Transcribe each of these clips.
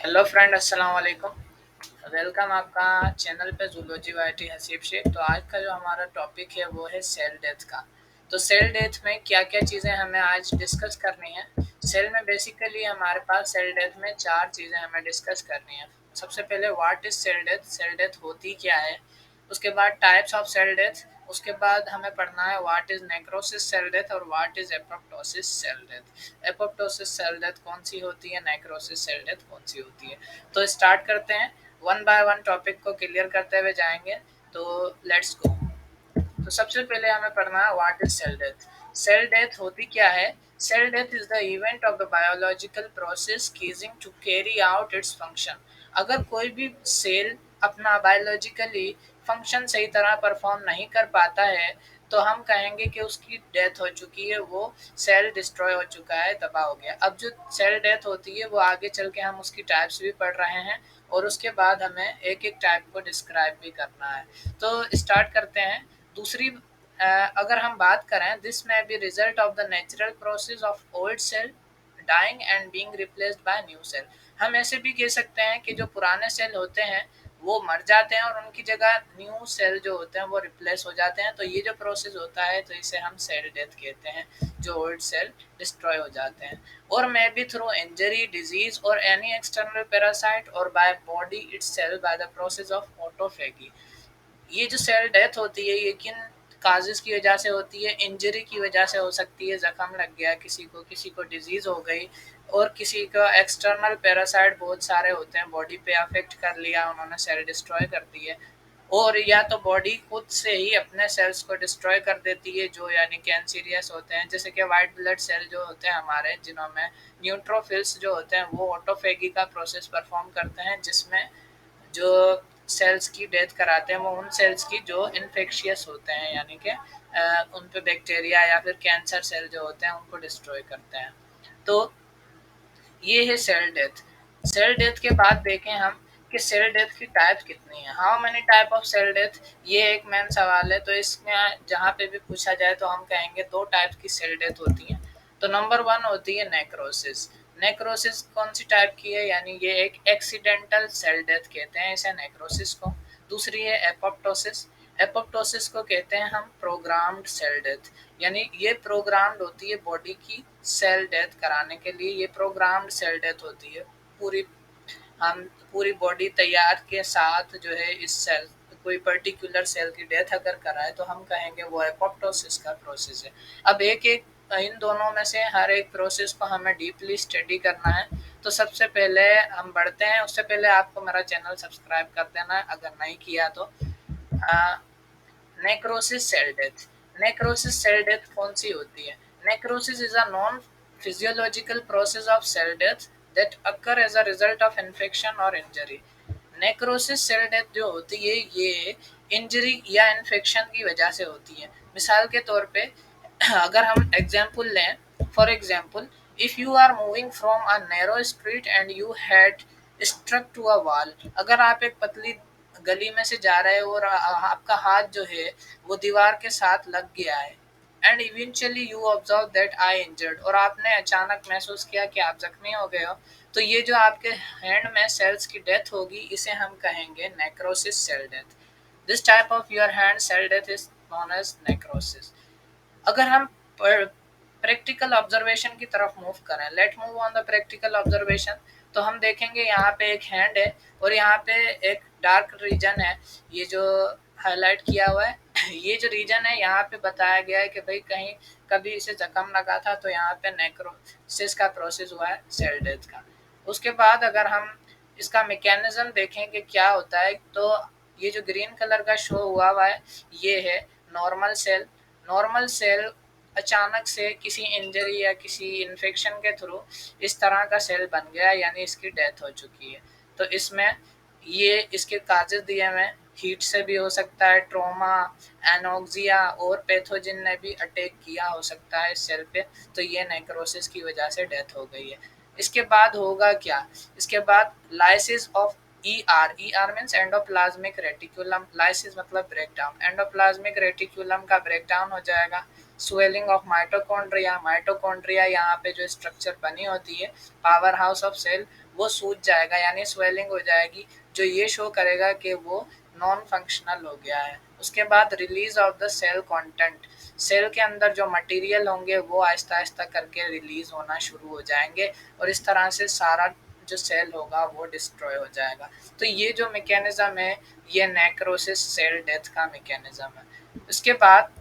Hello friend, अस्सलाम वालेकुम। Welcome आपका चैनल पे जूलॉजी वाईटी हसीब शेख। तो आज का जो हमारा टॉपिक है वो है सेल डेथ का। तो सेल डेथ में क्या क्या चीज़ें हमें आज डिस्कस करनी है। सेल में बेसिकली हमारे पास सेल डेथ में चार चीज़ें हमें डिस्कस करनी है। सबसे पहले what is cell death, cell death होती क्या है। उसके बाद टाइप्स ऑफ सेल डेथ। उसके बाद हमें पढ़ना है what is necrosis cell death और what is apoptosis cell death. Apoptosis cell death कौन सी होती है, नेक्रोसिस सेल डेथ कौन सी होती है। तो स्टार्ट करते हैं, वन बाय वन टॉपिक को क्लियर करते हुए जाएंगे। तो लेट्स गो। तो सबसे पहले हमें पढ़ना है what is cell death. Cell death होती क्या है। Cell death is the event of the biological process ceasing to carry out its function. अगर कोई भी सेल अपना बायोलॉजिकली फंक्शन सही तरह परफॉर्म नहीं कर पाता है तो हम कहेंगे कि उसकी डेथ हो चुकी है, वो सेल डिस्ट्रॉय हो चुका है, तबाह हो गया। अब जो सेल डेथ होती है वो आगे चल के हम उसकी टाइप्स भी पढ़ रहे हैं और उसके बाद हमें एक एक टाइप को डिस्क्राइब भी करना है। तो स्टार्ट करते हैं। दूसरी अगर हम बात करें, this may be result of the natural process of old cell dying and being replaced by new cell. हम ऐसे भी कह सकते हैं कि जो पुराने सेल होते हैं वो मर जाते हैं और उनकी जगह न्यू सेल जो होते हैं वो रिप्लेस हो जाते हैं। तो ये जो प्रोसेस होता है तो इसे हम सेल डेथ कहते हैं, जो ओल्ड सेल डिस्ट्रॉय हो जाते हैं। और may be through injury, disease और एनी एक्सटर्नल पैरासाइट और by body itself by the process of autophagy. ये जो सेल डेथ होती है ये किन काजेस की वजह से होती है। इंजरी की वजह से हो सकती है, जख्म लग गया किसी को डिजीज हो गई, और किसी का एक्सटर्नल पैरासाइट बहुत सारे होते हैं बॉडी पे अफेक्ट कर लिया, उन्होंने सेल डिस्ट्रॉय कर दी है। और या तो बॉडी खुद से ही अपने सेल्स को डिस्ट्रॉय कर देती है जो यानी कैंसीरियस होते हैं, जैसे कि वाइट ब्लड सेल जो होते हैं हमारे जिनों में न्यूट्रोफिल्स जो होते हैं वो ऑटोफेगी का प्रोसेस परफॉर्म करते हैं, जिसमें जो सेल्स की डेथ कराते हैं वो उन सेल्स की जो इन्फेक्शियस होते हैं, यानी कि उन पे बैक्टीरिया या फिर कैंसर सेल जो होते हैं उनको डिस्ट्रॉय करते हैं। तो ये है सेल डेथ। सेल डेथ के बाद देखें हम कि सेल डेथ की टाइप कितनी है। How many type of cell death, ये एक मेन सवाल है। तो इसमें जहाँ पे भी पूछा जाए तो हम कहेंगे दो टाइप की सेल डेथ होती हैं। तो नंबर वन होती है नेक्रोसिस। नेक्रोसिस कौन सी टाइप की है, यानी ये एक एक्सीडेंटल सेल डेथ कहते हैं इसे, नेक्रोसिस को। दूसरी है एपोप्टोसिस। एपोप्टोसिस को कहते हैं हम प्रोग्राम्ड सेल डेथ, यानी ये प्रोग्राम्ड होती है बॉडी की सेल डेथ कराने के लिए, ये प्रोग्राम्ड सेल डेथ होती है। पूरी हम पूरी बॉडी तैयार के साथ जो है इस सेल कोई पर्टिकुलर सेल की डेथ अगर कराए तो हम कहेंगे वो एपोप्टोसिस का प्रोसेस है। अब एक एक इन दोनों में से हर एक प्रोसेस को हमें डीपली स्टडी करना है। तो सबसे पहले हम बढ़ते हैं, उससे पहले आपको मेरा चैनल सब्सक्राइब कर देना है अगर नहीं किया तो। Necrosis cell death. Necrosis cell death कौन सी होती है। Necrosis is a non physiological process of cell death that occur as a result of infection और इंजरी। नेक्रोसिस सेल डेथ जो होती है ये इंजरी या इन्फेक्शन की वजह से होती है। मिसाल के तौर पे अगर हम एग्जाम्पल लें, for example if you are moving from a narrow street and you had struck to a wall. अगर आप एक पतली गली में से जा रहे हो और आपका हाथ जो है वो दीवार के साथ लग गया है, and eventually you observe that I injured, और आपने अचानक महसूस किया कि आप जख्मी हो गए हो, तो ये जो आपके हैंड में सेल्स की डेथ होगी इसे हम कहेंगे necrosis cell death. This type of your hand cell death is known as necrosis. अगर हम प्रैक्टिकल ऑब्जर्वेशन की तरफ मूव करें, let move on the practical observation, तो हम देखेंगे यहाँ पे एक हैंड है और यहाँ पे एक डार्क रीजन है, ये जो हाईलाइट किया हुआ है ये जो रीजन है यहाँ पे बताया गया है कि भाई कहीं कभी इसे जख्म लगा था तो यहाँ पे नेक्रोसिस का प्रोसेस हुआ है सेल डेथ का। उसके बाद अगर हम इसका मैकेनिज्म देखें कि क्या होता है, तो ये जो ग्रीन कलर का शो हुआ है ये है नॉर्मल सेल। नॉर्मल सेल अचानक से किसी इंजरी या किसी इन्फेक्शन के थ्रू इस तरह का सेल बन गया, यानी इसकी डेथ हो चुकी है। तो इसमें ये इसके काजेज दिए हुए हैं, हीट से भी हो सकता है, ट्रोमा, एनोक्सिया और पैथोजिन ने भी अटैक किया हो सकता है इस सेल पे, तो ये नेक्रोसिस की वजह से डेथ हो गई है। इसके बाद होगा क्या, इसके बाद lysis of ER means endoplasmic reticulum. Lysis मतलब ब्रेकडाउन, एंडोप्लाज्मिक रेटिकुलम का ब्रेकडाउन हो जाएगा। स्वेलिंग ऑफ माइटोकॉन्ड्रिया, माइटोकॉन्ड्रिया यहाँ पे जो स्ट्रक्चर बनी होती है पावर हाउस ऑफ सेल, वो सूज जाएगा यानी स्वेलिंग हो जाएगी, जो ये शो करेगा कि वो नॉन फंक्शनल हो गया है। उसके बाद release of the cell content, cell के अंदर जो मटेरियल होंगे वो आहिस्ता आहिस्ता करके रिलीज होना शुरू हो जाएंगे और इस तरह से सारा जो सेल होगा वो डिस्ट्रॉय हो जाएगा। तो ये जो मैकेनिज्म है ये नेक्रोसिस सेल डेथ का मैकेनिज्म है। उसके बाद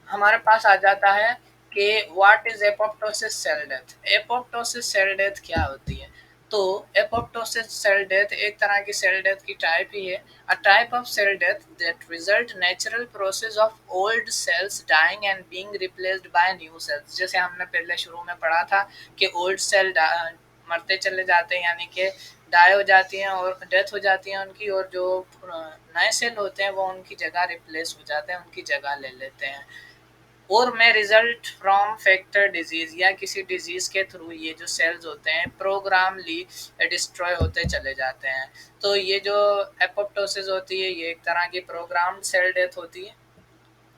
हमारे पास आ जाता है कि what is apoptosis cell death. Apoptosis cell death क्या होती है? तो एपोप्टोसिस सेल डेथ एक तरह की सेल डेथ की टाइप ही है। A type of cell death that result natural process of old cells dying and being replaced by new cells. जैसे हमने पहले शुरू में पढ़ा था कि ओल्ड सेल मरते चले जाते हैं यानी कि डाई हो जाती हैं और डेथ हो जाती है उनकी, और जो नए सेल होते हैं वो उनकी जगह रिप्लेस हो जाते हैं, उनकी जगह ले लेते हैं। और में रिजल्ट फ्रॉम फैक्टर डिजीज या किसी डिजीज के थ्रू ये जो सेल्स होते हैं प्रोग्रामली डिस्ट्रॉय होते चले जाते हैं। तो ये जो एपोप्टोसिस होती है ये एक तरह की प्रोग्राम्ड सेल डेथ होती है।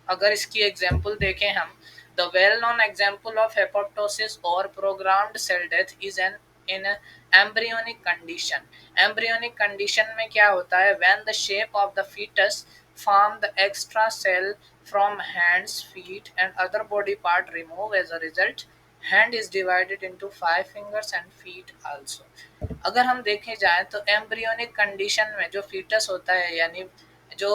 अगर इसकी एग्जाम्पल देखें हम, the well known example of apoptosis और programmed cell death is an in embryonic condition. Embryonic condition में क्या होता है? When the shape of the foetus form the extra cell from hands, feet and other body part remove as a result hand is divided into 5 fingers and feet also। अगर हम देखे जाए तो embryonic condition में जो foetus होता है यानी जो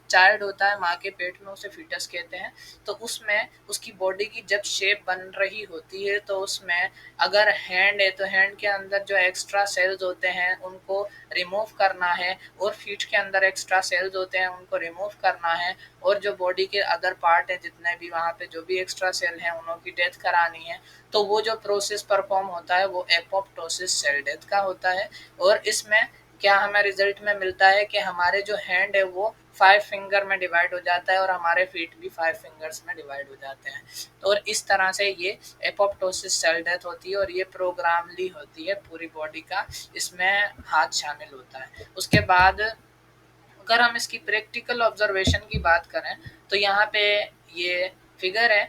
चाइल्ड होता है माँ के पेट में उसे फीटस कहते हैं, तो उसमें उसकी बॉडी की जब शेप बन रही होती है तो उसमें अगर हैंड है तो हैंड के अंदर जो एक्स्ट्रा सेल्स होते हैं उनको रिमूव करना है, और फीट के अंदर एक्स्ट्रा सेल्स होते हैं उनको रिमूव करना है, और जो बॉडी के अदर पार्ट है जितने भी वहाँ पे जो भी एक्स्ट्रा सेल हैं उनकी डेथ करानी है, तो वो जो प्रोसेस परफॉर्म होता है वो एपोप्टोसिस सेल डेथ का होता है। और इसमें क्या हमें रिजल्ट में मिलता है कि हमारे जो हैंड है वो 5 फिंगर में डिवाइड हो जाता है और हमारे फीट भी 5 फिंगर्स में डिवाइड हो जाते हैं। तो और इस तरह से ये एपोप्टोसिस सेल डेथ होती है और ये प्रोग्रामली होती है, पूरी बॉडी का इसमें हाथ शामिल होता है। उसके बाद अगर हम इसकी प्रैक्टिकल ऑब्जर्वेशन की बात करें तो यहाँ पे ये फिगर है,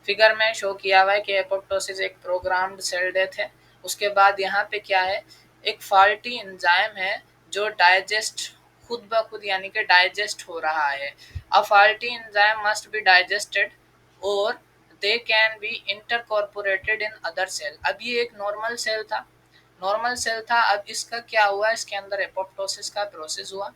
फिगर में शो किया हुआ है कि एपोप्टोसिस एक प्रोग्राम्ड सेल डेथ है। उसके बाद यहाँ पे क्या है, एक फॉल्टी एंजाइम है जो डाइजेस्ट खुद ब खुद यानी कि डाइजेस्ट हो रहा है। A faulty enzyme must be digested और they can be incorporated in other cell. अब ये एक नॉर्मल सेल था, नॉर्मल सेल था, अब इसका क्या हुआ, इसके अंदर एपोप्टोसिस का प्रोसेस हुआ।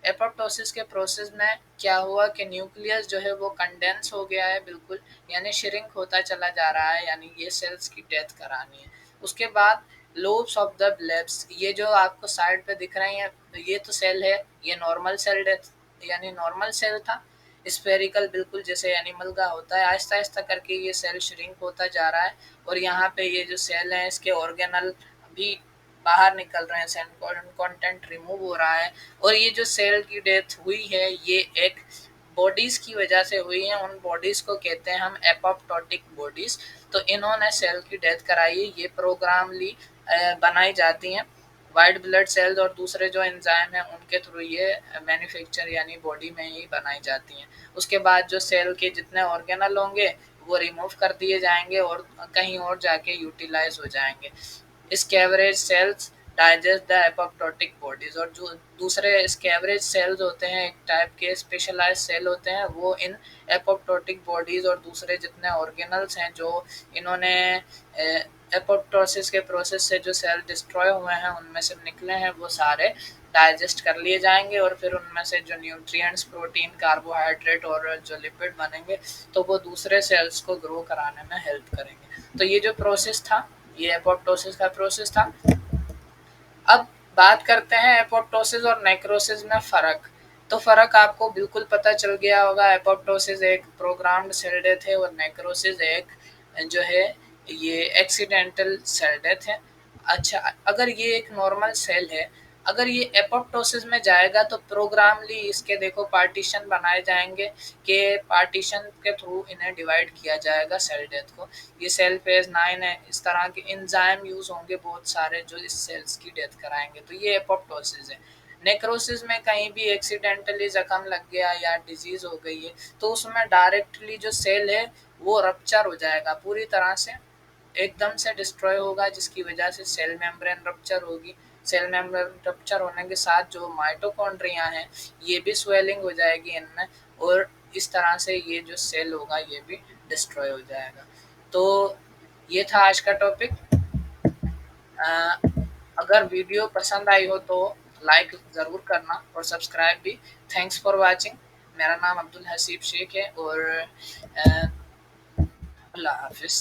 एपोप्टोसिस के प्रोसेस में क्या हुआ कि न्यूक्लियस जो है वो कंडेंस हो गया है बिल्कुल, यानी श्रिंक होता चला जा रहा है, यानी ये सेल्स की डेथ करानी है। उसके बाद लोब्स ऑफ द ब्लेब्स, ये जो आपको साइड पे दिख रहे हैं ये तो सेल है, ये नॉर्मल सेल डेथ यानी नॉर्मल सेल था, स्फेरिकल बिल्कुल जैसे एनिमल का होता है। आहिस्ता आहिस्ता करके ये सेल श्रिंक होता जा रहा है और यहाँ पे ये जो सेल है इसके ऑर्गेनल भी बाहर निकल रहे हैं, सेल कंटेंट रिमूव हो रहा है। और ये जो सेल की डेथ हुई है ये एक बॉडीज की वजह से हुई है, उन बॉडीज को कहते हैं हम एपोप्टोटिक बॉडीज। तो इन्होंने सेल की डेथ कराई है, ये प्रोग्रामली बनाई जाती हैं। वाइट ब्लड सेल्स और दूसरे जो एंजाइम हैं उनके थ्रू ये मैन्युफैक्चर यानी बॉडी में ही बनाई जाती हैं। उसके बाद जो सेल के जितने ऑर्गेनल होंगे वो रिमूव कर दिए जाएंगे और कहीं और जाके यूटिलाइज हो जाएंगे। Scavenge cells digest the apoptotic bodies, और जो दूसरे स्कैवेज सेल्स होते हैं एक टाइप के स्पेशलाइज सेल होते हैं वो इन एपोप्टोटिक बॉडीज और दूसरे जितने ऑर्गेनल्स हैं जो इन्होंने एपोप्टोसिस के प्रोसेस से जो सेल डिस्ट्रॉय हुए हैं उनमें से निकले हैं वो सारे डाइजेस्ट कर लिए जाएंगे और फिर उनमें से जो न्यूट्रिएंट्स प्रोटीन कार्बोहाइड्रेट और जो लिपिड बनेंगे तो वो दूसरे सेल्स को ग्रो कराने में हेल्प करेंगे। तो ये जो प्रोसेस था ये एपोप्टोसिस का प्रोसेस था। अब बात करते हैं एपोप्टोसिस और नेक्रोसिस में फ़र्क। तो फ़र्क आपको बिल्कुल पता चल गया होगा, एपोप्टोसिस एक प्रोग्राम्ड सेल डेथ है और नेक्रोसिस एक जो है ये एक्सीडेंटल सेल डेथ है। अच्छा, अगर ये एक नॉर्मल सेल है, अगर ये एपोप्टोसिस में जाएगा तो प्रोग्रामली इसके देखो पार्टीशन बनाए जाएंगे कि पार्टीशन के थ्रू इन्हें डिवाइड किया जाएगा सेल डेथ को। ये सेल फेज 9 है, इस तरह के एंजाइम यूज होंगे बहुत सारे जो इस सेल्स की डेथ कराएंगे, तो ये एपोप्टोसिस है। नेक्रोसिस में कहीं भी एक्सीडेंटली जख्म लग गया या डिजीज हो गई है तो उसमें डायरेक्टली जो सेल है वो रप्चर हो जाएगा, पूरी तरह से एकदम से डिस्ट्रॉय होगा, जिसकी वजह से सेल मेम्ब्रेन रप्चर होगी। सेल मेम्ब्रेन रप्चर होने के साथ जो माइटोकॉन्ड्रिया हैं ये भी स्वेलिंग हो जाएगी इनमें, और इस तरह से ये जो सेल होगा ये भी डिस्ट्रॉय हो जाएगा। तो ये था आज का टॉपिक। अगर वीडियो पसंद आई हो तो लाइक ज़रूर करना और सब्सक्राइब भी। Thanks for watching. मेरा नाम अब्दुल हसीब शेख है और अल्लाह हाफिज़।